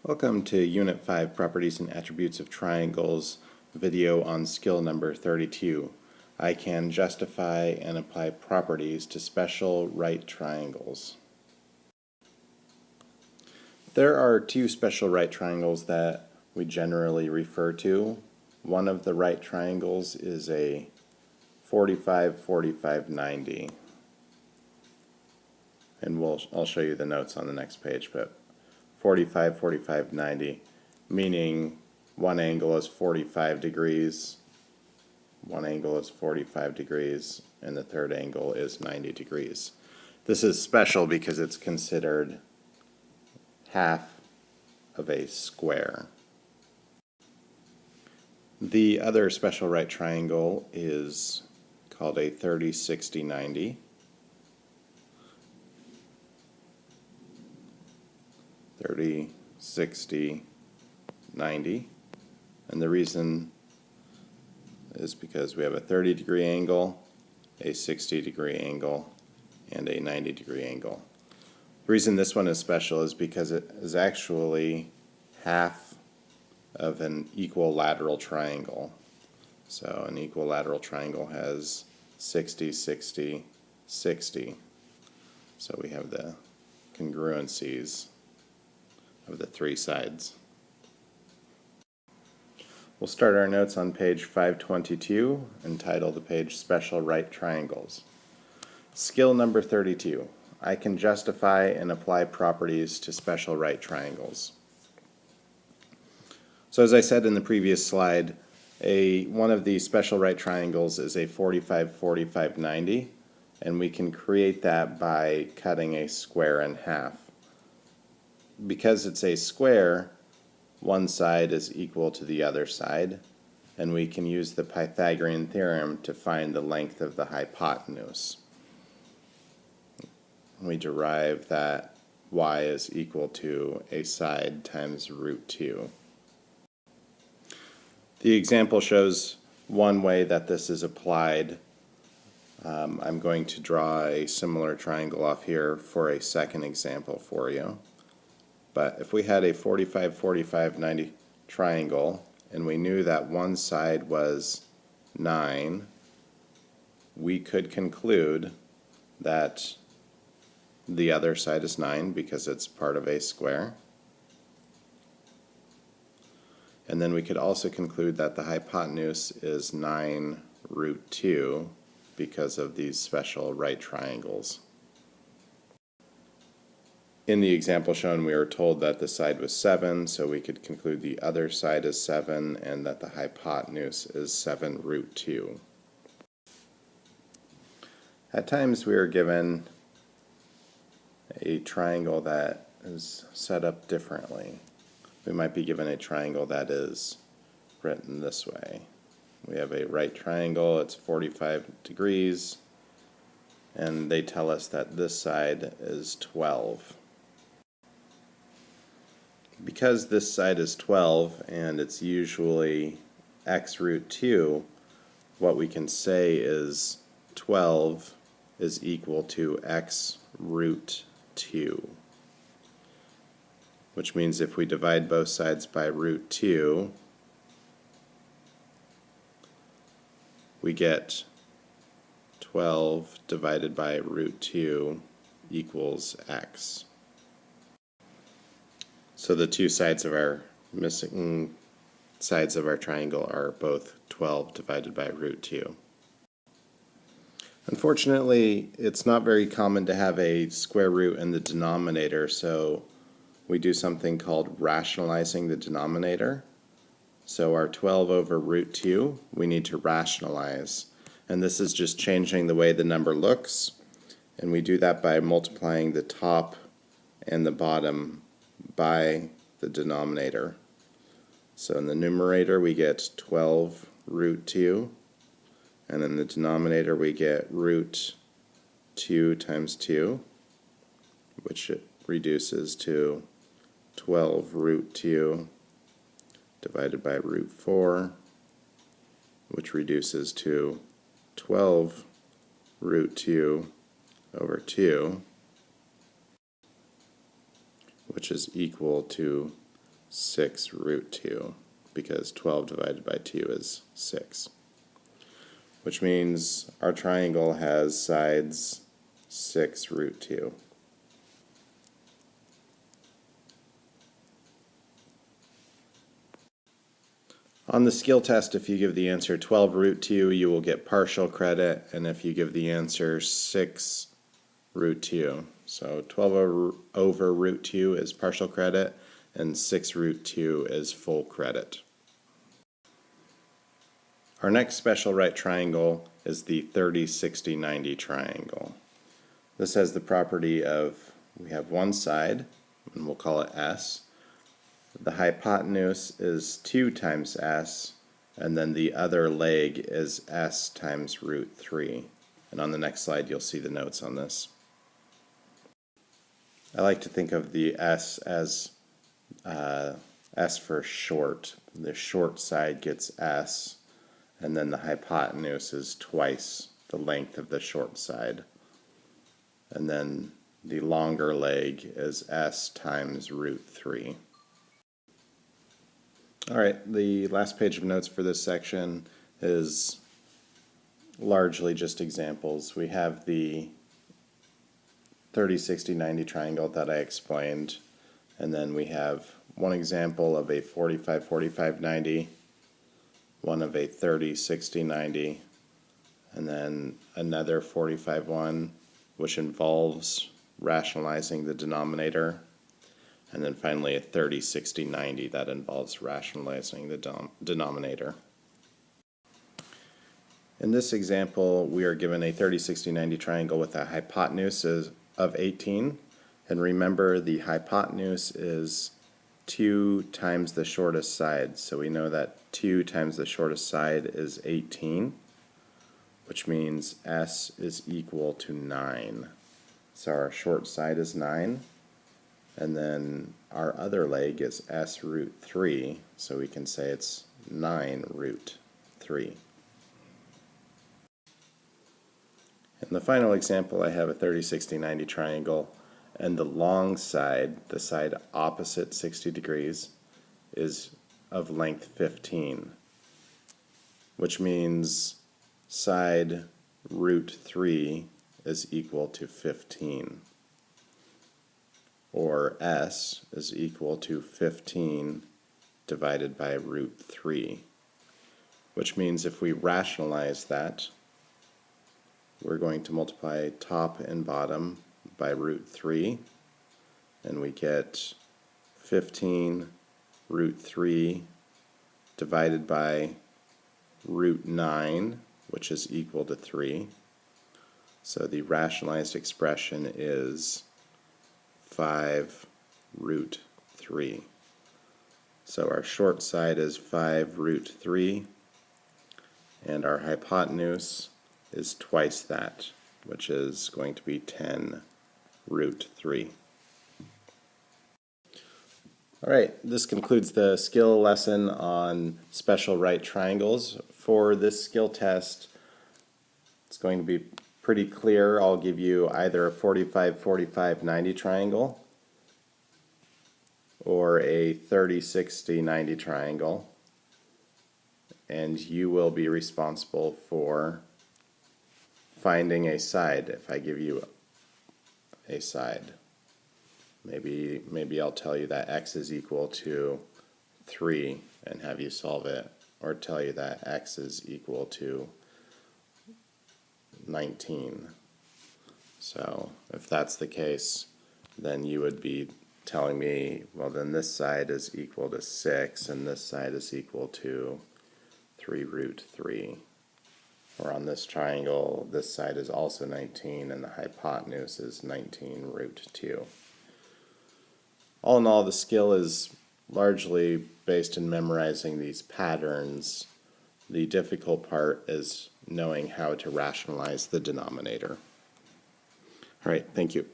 Welcome to Unit 5 Properties and Attributes of Triangles video on skill number 32. I can justify and apply properties to special right triangles. There are two special right triangles that we generally refer to. One of the right triangles is a 45-45-90. And I'll show you the notes on the next page, but 45-45-90, meaning one angle is 45 degrees, one angle is 45 degrees, and the third angle is 90 degrees. This is special because it's considered half of a square. The other special right triangle is called a 30-60-90. 30, 60, 90, and the reason is because we have a 30-degree angle, a 60-degree angle, and a 90-degree angle. The reason this one is special is because it is actually half of an equilateral triangle. So an equilateral triangle has 60, 60, 60. So we have the congruencies of the three sides. We'll start our notes on page 522 and title the page Special Right Triangles. Skill number 32. I can justify and apply properties to special right triangles. So as I said in the previous slide, one of these special right triangles is a 45-45-90, and we can create that by cutting a square in half. Because it's a square, one side is equal to the other side, and we can use the Pythagorean theorem to find the length of the hypotenuse. We derive that y is equal to a side times root 2. The example shows one way that this is applied. I'm going to draw a similar triangle off here for a second example for you. But if we had a 45-45-90 triangle and we knew that one side was 9, we could conclude that the other side is 9 because it's part of a square. And then we could also conclude that the hypotenuse is 9 root 2 because of these special right triangles. In the example shown, we were told that the side was 7, so we could conclude the other side is 7 and that the hypotenuse is 7 root 2. At times we are given a triangle that is set up differently. We might be given a triangle that is written this way. We have a right triangle, it's 45 degrees, and they tell us that this side is 12. Because this side is 12 and it's usually x root 2, what we can say is 12 is equal to x root 2. Which means if we divide both sides by root 2, we get 12 divided by root 2 equals x. So the two sides of our missing sides of our triangle are both 12 divided by root 2. Unfortunately, it's not very common to have a square root in the denominator, so we do something called rationalizing the denominator. So our 12 over root 2, we need to rationalize. And this is just changing the way the number looks. And we do that by multiplying the top and the bottom by the denominator. So in the numerator we get 12 root 2, and in the denominator we get root 2 times 2, which reduces to 12 root 2 divided by root 4, which reduces to 12 root 2 over 2, which is equal to 6 root 2, because 12 divided by 2 is 6. Which means our triangle has sides 6 root 2. On the skill test, if you give the answer 12 root 2, you will get partial credit, and if you give the answer 6 root 2. So 12 over root 2 is partial credit, and 6 root 2 is full credit. Our next special right triangle is the 30, 60, 90 triangle. This has the property of, we have one side, and we'll call it S. The hypotenuse is 2 times S, and then the other leg is S times root 3. And on the next slide you'll see the notes on this. I like to think of the S as S for short. The short side gets S, and then the hypotenuse is twice the length of the short side. And then the longer leg is S times root 3. Alright, the last page of notes for this section is largely just examples. We have the 30, 60, 90 triangle that I explained, and then we have one example of a 45, 45, 90, one of a 30, 60, 90, and then another 45 one, which involves rationalizing the denominator, and then finally a 30, 60, 90 that involves rationalizing the denominator. In this example, we are given a 30, 60, 90 triangle with a hypotenuse of 18, and remember the hypotenuse is 2 times the shortest side, so we know that 2 times the shortest side is 18, which means S is equal to 9. So our short side is 9, and then our other leg is S root 3, so we can say it's 9 root 3. In the final example, I have a 30, 60, 90 triangle, and the long side, the side opposite 60 degrees, is of length 15, which means side root 3 is equal to 15, or S is equal to 15 divided by root 3, which means if we rationalize that, we're going to multiply top and bottom by root 3, and we get 15 root 3 divided by root 9, which is equal to 3. So the rationalized expression is 5 root 3. So our short side is 5 root 3, and our hypotenuse is twice that, which is going to be 10 root 3. Alright, this concludes the skill lesson on special right triangles. For this skill test, it's going to be pretty clear. I'll give you either a 45, 45, 90 triangle or a 30, 60, 90 triangle, and you will be responsible for finding a side if I give you a side. Maybe I'll tell you that x is equal to 3 and have you solve it, or tell you that x is equal to 19. So if that's the case, then you would be telling me, well, then this side is equal to 6 and this side is equal to 3 root 3. Or on this triangle, this side is also 19 and the hypotenuse is 19 root 2. All in all, the skill is largely based in memorizing these patterns. The difficult part is knowing how to rationalize the denominator. All right, thank you.